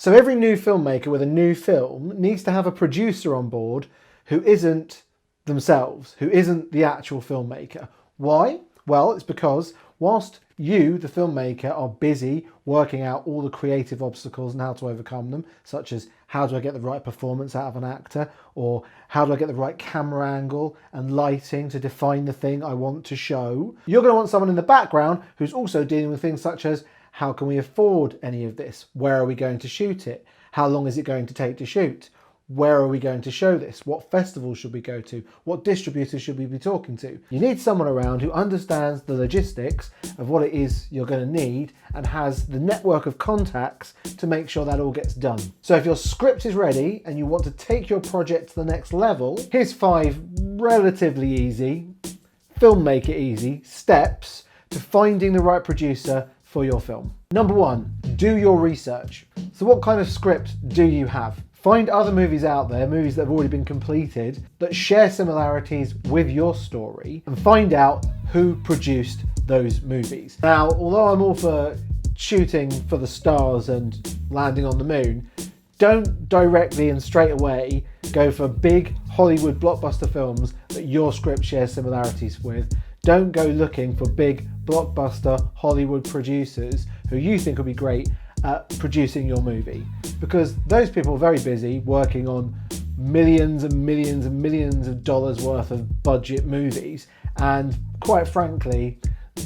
So every new filmmaker with a new film needs to have a producer on board who isn't themselves, who isn't the actual filmmaker. Why? Well, it's because whilst you, the filmmaker, are busy working out all the creative obstacles and how to overcome them, such as how do I get the right performance out of an actor, or how do I get the right camera angle and lighting to define the thing I want to show, you're going to want someone in the background who's also dealing with things such as how can we afford any of this? Where are we going to shoot it? How long is it going to take to shoot? Where are we going to show this? What festivals should we go to? What distributors should we be talking to? You need someone around who understands the logistics of what it is you're going to need and has the network of contacts to make sure that all gets done. So if your script is ready and you want to take your project to the next level, here's 5 relatively easy, filmmaker easy steps to finding the right producer for your film. Number 1, do your research. So what kind of script do you have? Find other movies out there, movies that have already been completed, that share similarities with your story, and find out who produced those movies. Now, although I'm all for shooting for the stars and landing on the moon, don't directly and straight away go for big Hollywood blockbuster films that your script shares similarities with. Don't go looking for big blockbuster Hollywood producers who you think will be great at producing your movie, because those people are very busy working on millions and millions and millions of dollars worth of budget movies, and quite frankly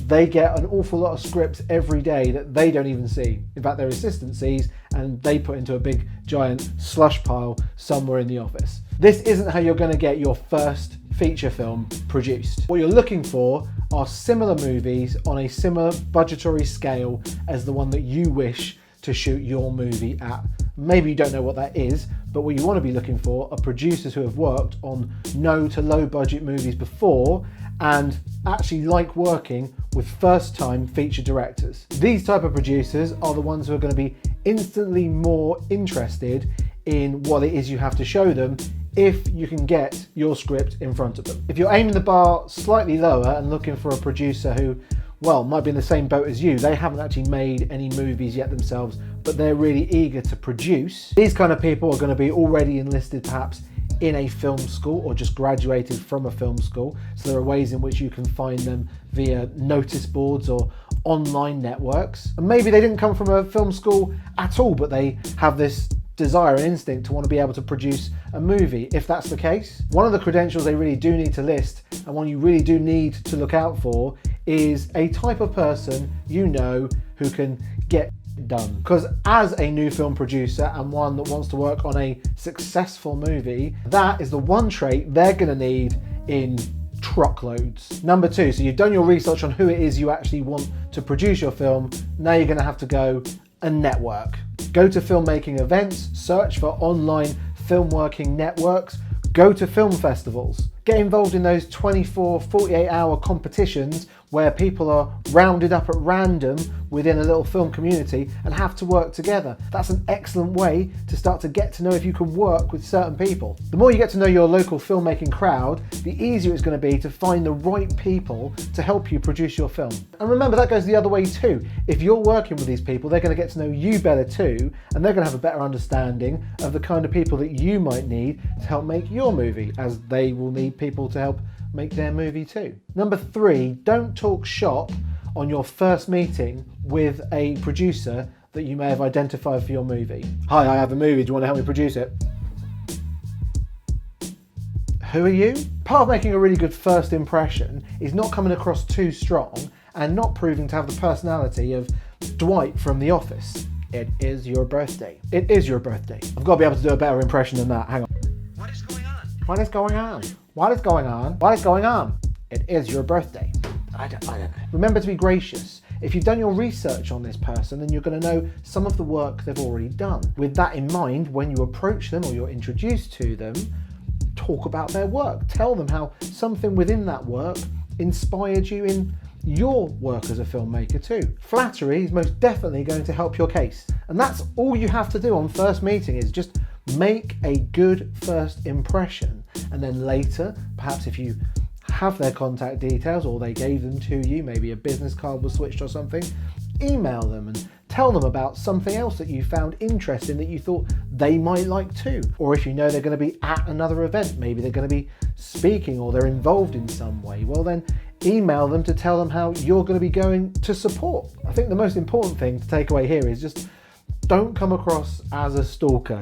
they get an awful lot of scripts every day that they don't even see. In fact, their assistant sees and they put into a big giant slush pile somewhere in the office. This isn't how you're going to get your first feature film produced. What you're looking for are similar movies on a similar budgetary scale as the one that you wish to shoot your movie at. Maybe you don't know what that is, but what you want to be looking for are producers who have worked on no to low budget movies before and actually like working with first time feature directors. These type of producers are the ones who are going to be instantly more interested in what it is you have to show them if you can get your script in front of them. If you're aiming the bar slightly lower and looking for a producer who, well, might be in the same boat as you, they haven't actually made any movies yet themselves, but they're really eager to produce. These kind of people are going to be already enlisted perhaps in a film school or just graduated from a film school. So there are ways in which you can find them via notice boards or online networks. And maybe they didn't come from a film school at all, but they have this desire and instinct to want to be able to produce a movie. If that's the case, one of the credentials they really do need to list, and one you really do need to look out for, is a type of person you know who can get done. Because as a new film producer and one that wants to work on a successful movie, that is the one trait they're going to need in truckloads. Number 2, so you've done your research on who it is you actually want to produce your film. Now you're going to have to go and network. Go to filmmaking events, search for online film working networks, go to film festivals, get involved in those 24, 48-hour competitions where people are rounded up at random within a little film community and have to work together. That's an excellent way to start to get to know if you can work with certain people. The more you get to know your local filmmaking crowd, the easier it's going to be to find the right people to help you produce your film. And remember, that goes the other way too. If you're working with these people, they're going to get to know you better too, and they're going to have a better understanding of the kind of people that you might need to help make your movie, as they will need people to help make their movie too. Number 3, don't talk shop on your first meeting with a producer that you may have identified for your movie. Hi, I have a movie, do you want to help me produce it? Who are you? Part of making a really good first impression is not coming across too strong and not proving to have the personality of Dwight from The Office. It is your birthday. It is your birthday. I've got to be able to do a better impression than that. Hang on. What is going on? What is going on? What is going on? What is going on? It is your birthday. I don't know. Remember to be gracious. If you've done your research on this person, then you're going to know some of the work they've already done. With that in mind, when you approach them or you're introduced to them, talk about their work. Tell them how something within that work inspired you in your work as a filmmaker too. Flattery is most definitely going to help your case. And that's all you have to do on first meeting, is just make a good first impression. And then later, perhaps if you have their contact details or they gave them to you, maybe a business card was switched or something, email them and tell them about something else that you found interesting that you thought they might like too. Or if you know they're going to be at another event, maybe they're going to be speaking or they're involved in some way, well then email them to tell them how you're going to be going to support. I think the most important thing to take away here is just don't come across as a stalker.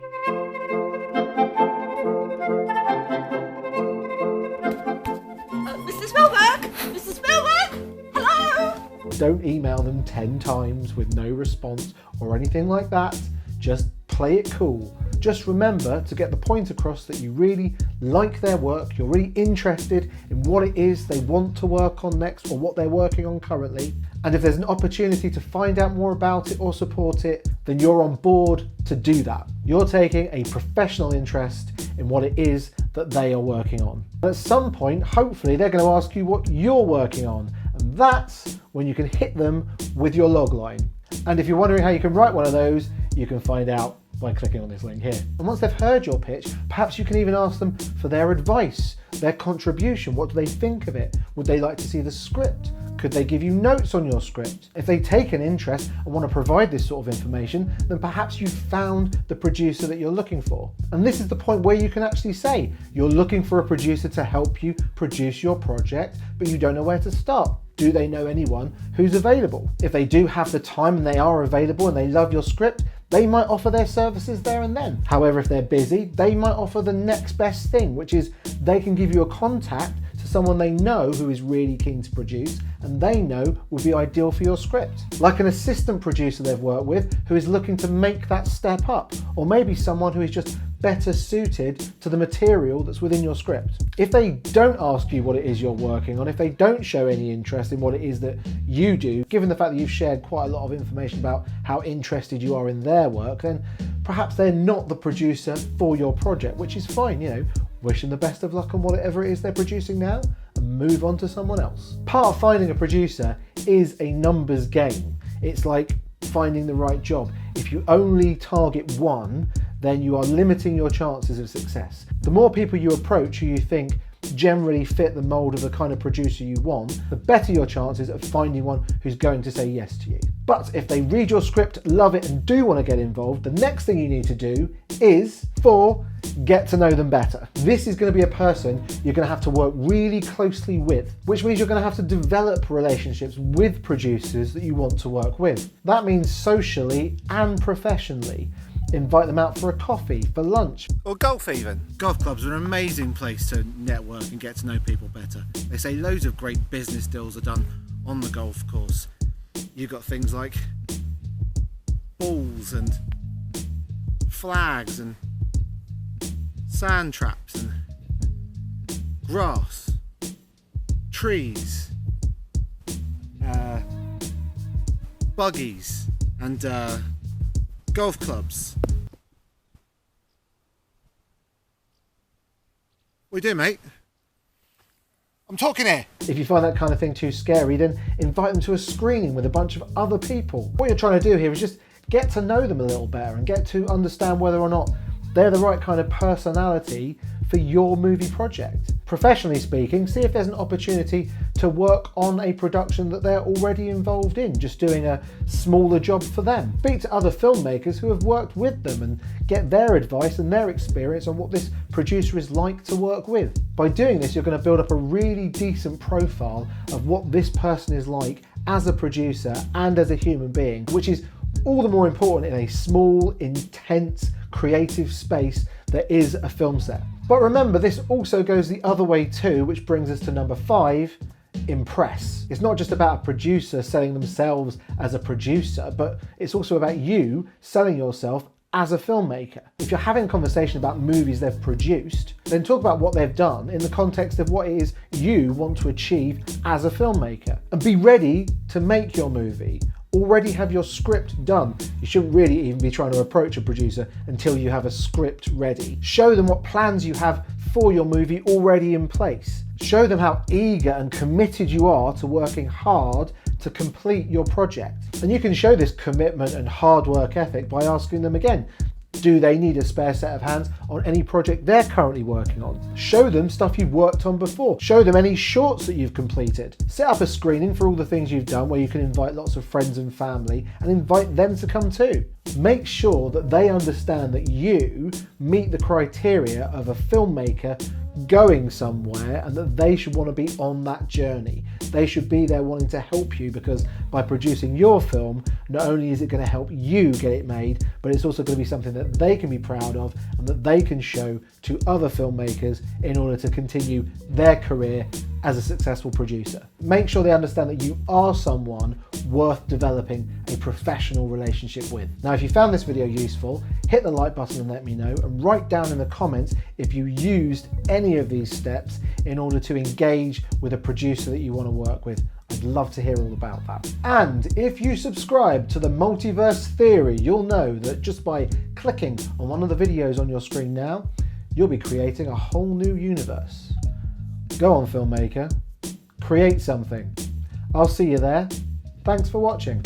Mr. Spielberg! Mr. Spielberg! Hello! Don't email them 10 times with no response or anything like that. Just play it cool. Just remember to get the point across that you really like their work, you're really interested in what it is they want to work on next or what they're working on currently. And if there's an opportunity to find out more about it or support it, then you're on board to do that. You're taking a professional interest in what it is that they are working on. At some point, hopefully, they're going to ask you what you're working on. And that's when you can hit them with your logline. And if you're wondering how you can write one of those, you can find out by clicking on this link here. And once they've heard your pitch, perhaps you can even ask them for their advice, their contribution. What do they think of it? Would they like to see the script? Could they give you notes on your script? If they take an interest and want to provide this sort of information, then perhaps you've found the producer that you're looking for. And this is the point where you can actually say you're looking for a producer to help you produce your project, but you don't know where to start. Do they know anyone who's available? If they do have the time and they are available and they love your script, they might offer their services there and then. However, if they're busy, they might offer the next best thing, which is they can give you a contact to someone they know who is really keen to produce and they know will be ideal for your script. Like an assistant producer they've worked with who is looking to make that step up, or maybe someone who is just better suited to the material that's within your script. If they don't ask you what it is you're working on, if they don't show any interest in what it is that you do, given the fact that you've shared quite a lot of information about how interested you are in their work, then perhaps they're not the producer for your project, which is fine, you know. Wish them the best of luck on whatever it is they're producing now and move on to someone else. Part of finding a producer is a numbers game. It's like finding the right job. If you only target one, then you are limiting your chances of success. The more people you approach who you think generally fit the mold of the kind of producer you want, the better your chances of finding one who's going to say yes to you. But if they read your script, love it, and do want to get involved, the next thing you need to do is get to know them better. This is going to be a person you're going to have to work really closely with, which means you're going to have to develop relationships with producers that you want to work with. That means socially and professionally. Invite them out for a coffee, for lunch. Or golf even. Golf clubs are an amazing place to network and get to know people better. They say loads of great business deals are done on the golf course. You've got things like balls and flags and sand traps and grass, trees, buggies and golf clubs. What are you doing, mate? I'm talking here. If you find that kind of thing too scary, then invite them to a screening with a bunch of other people. What you're trying to do here is just get to know them a little better and get to understand whether or not they're the right kind of personality for your movie project. Professionally speaking, see if there's an opportunity to work on a production that they're already involved in, just doing a smaller job for them. Speak to other filmmakers who have worked with them and get their advice and their experience on what this producer is like to work with. By doing this, you're going to build up a really decent profile of what this person is like as a producer and as a human being, which is all the more important in a small, intense, creative space that is a film set. But remember, this also goes the other way too, which brings us to number 5, impress. It's not just about a producer selling themselves as a producer, but it's also about you selling yourself as a filmmaker. If you're having a conversation about movies they've produced, then talk about what they've done in the context of what it is you want to achieve as a filmmaker. And be ready to make your movie. Already have your script done. You shouldn't really even be trying to approach a producer until you have a script ready. Show them what plans you have for your movie already in place. Show them how eager and committed you are to working hard to complete your project. And you can show this commitment and hard work ethic by asking them again, Do they need a spare set of hands on any project they're currently working on? Show them stuff you've worked on before. Show them any shorts that you've completed. Set up a screening for all the things you've done where you can invite lots of friends and family and invite them to come too. Make sure that they understand that you meet the criteria of a filmmaker going somewhere and that they should want to be on that journey. They should be there wanting to help you, because by producing your film, not only is it going to help you get it made, but it's also going to be something that they can be proud of and that they can show to other filmmakers in order to continue their career as a successful producer. Make sure they understand that you are someone worth developing a professional relationship with. Now, if you found this video useful, hit the like button and let me know, and write down in the comments if you used any of these steps in order to engage with a producer that you want to work with. I'd love to hear all about that. And if you subscribe to the Multiverse Theory, you'll know that just by clicking on one of the videos on your screen now, you'll be creating a whole new universe. Go on, filmmaker, create something. I'll see you there. Thanks for watching.